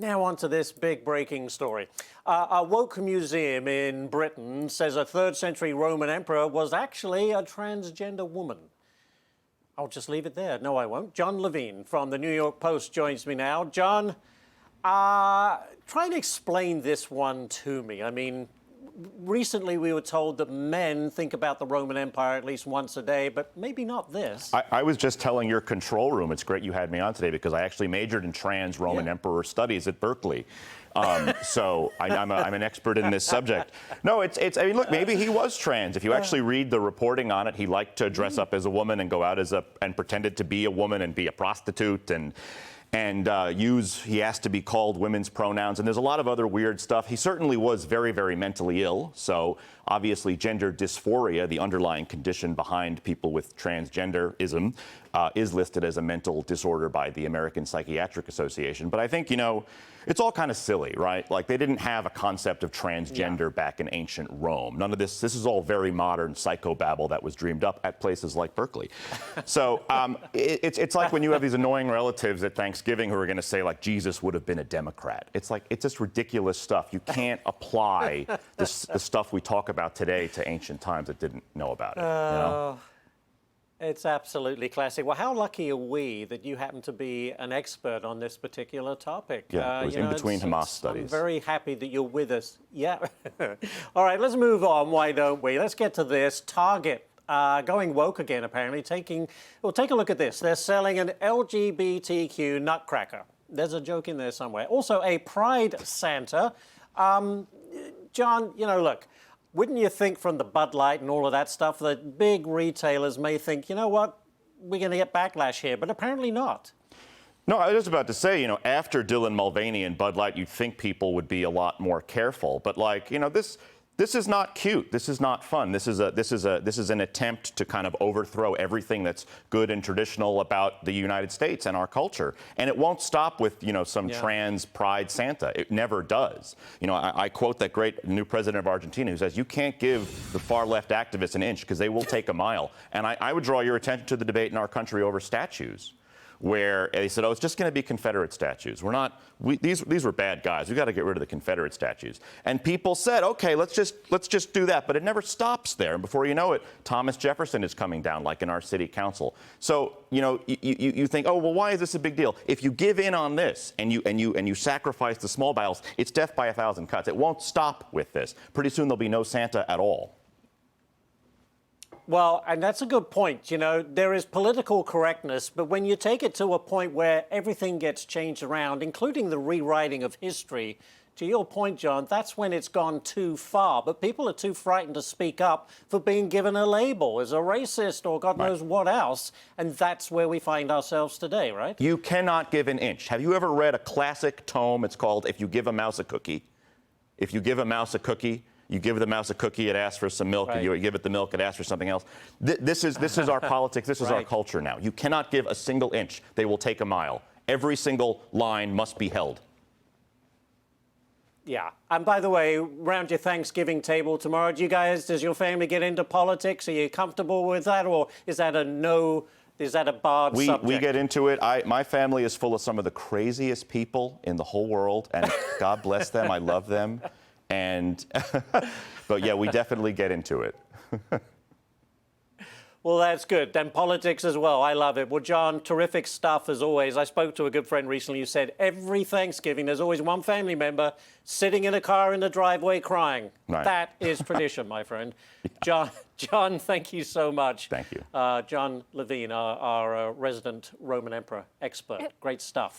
Now on to this big breaking story. A woke museum in Britain says a 3rd century Roman emperor was actually a transgender woman. I'll just leave it there. No, I won't. John Levine from the New York Post joins me now. John, try and explain this one to me. I mean, recently we were told that men think about the Roman Empire at least once a day, but maybe not this. I was just telling your control room, it's great you had me on today because I actually majored in trans Roman Emperor studies at Berkeley. So I'm an expert in this subject. No, I mean, look, maybe he was trans. If you actually read the reporting on it, he liked to dress up as a woman and go out and pretended to be a woman and be a prostitute and he asked to be called women's pronouns, and there's a lot of other weird stuff. He certainly was very, very mentally ill, so obviously gender dysphoria, the underlying condition behind people with transgenderism, is listed as a mental disorder by the American Psychiatric Association. But I think, you know, it's all kind of silly, right? Like, they didn't have a concept of transgender back in ancient Rome. None of this is all very modern psychobabble that was dreamed up at places like Berkeley. So it's like when you have these annoying relatives at Thanksgiving who are going to say, like, Jesus would have been a Democrat. It's like, it's just ridiculous stuff. You can't apply the stuff we talk about today to ancient times that didn't know about it, you know? It's absolutely classic. Well, how lucky are we that you happen to be an expert on this particular topic? Yeah, it was in between Hamas studies. I'm very happy that you're with us. Yeah. All right, let's move on, why don't we? Let's get to this. Target, going woke again, apparently. Well, take a look at this. They're selling an LGBTQ nutcracker. There's a joke in there somewhere. Also, a Pride Santa. John, you know, look, wouldn't you think from the Bud Light and all of that stuff that big retailers may think, you know what, we're going to get backlash here, but apparently not. No, I was just about to say, you know, after Dylan Mulvaney and Bud Light, you'd think people would be a lot more careful. But, like, you know, this is not cute. This is not fun. This is an attempt to kind of overthrow everything that's good and traditional about the United States and our culture. And it won't stop with, you know, some trans pride Santa. It never does. You know, I quote that great new president of Argentina who says, you can't give the far left activists an inch because they will take a mile. And I would draw your attention to the debate in our country over statues, where they said, oh, it's just going to be Confederate statues. These were bad guys. We've got to get rid of the Confederate statues. And people said, okay, let's just do that. But it never stops there. And before you know it, Thomas Jefferson is coming down, like in our city council. So, you know, you think, oh, well, why is this a big deal? If you give in on this and you sacrifice the small battles, it's death by 1,000 cuts. It won't stop with this. Pretty soon there'll be no Santa at all. Well, and that's a good point. You know, there is political correctness, but when you take it to a point where everything gets changed around, including the rewriting of history, to your point, John, that's when it's gone too far. But people are too frightened to speak up for being given a label as a racist or God knows what else. And that's where we find ourselves today, right? You cannot give an inch. Have you ever read a classic tome? It's called If You Give a Mouse a Cookie. If you give a mouse a cookie, you give the mouse a cookie, it asks for some milk, and you give it the milk, it asks for something else. This is our politics, this is our culture now. You cannot give a single inch. They will take a mile. Every single line must be held. Yeah. And by the way, round your Thanksgiving table tomorrow, does your family get into politics? Are you comfortable with that, or is that a no? Is that a barred subject? We get into it. My family is full of some of the craziest people in the whole world, and God bless them, I love them. But yeah, we definitely get into it. Well, that's good. Then politics as well. I love it. Well, John, terrific stuff as always. I spoke to a good friend recently who said every Thanksgiving there's always one family member sitting in a car in the driveway crying. Right. That is tradition, my friend. John, thank you so much. Thank you. John Levine, our resident Roman Emperor expert. Great stuff.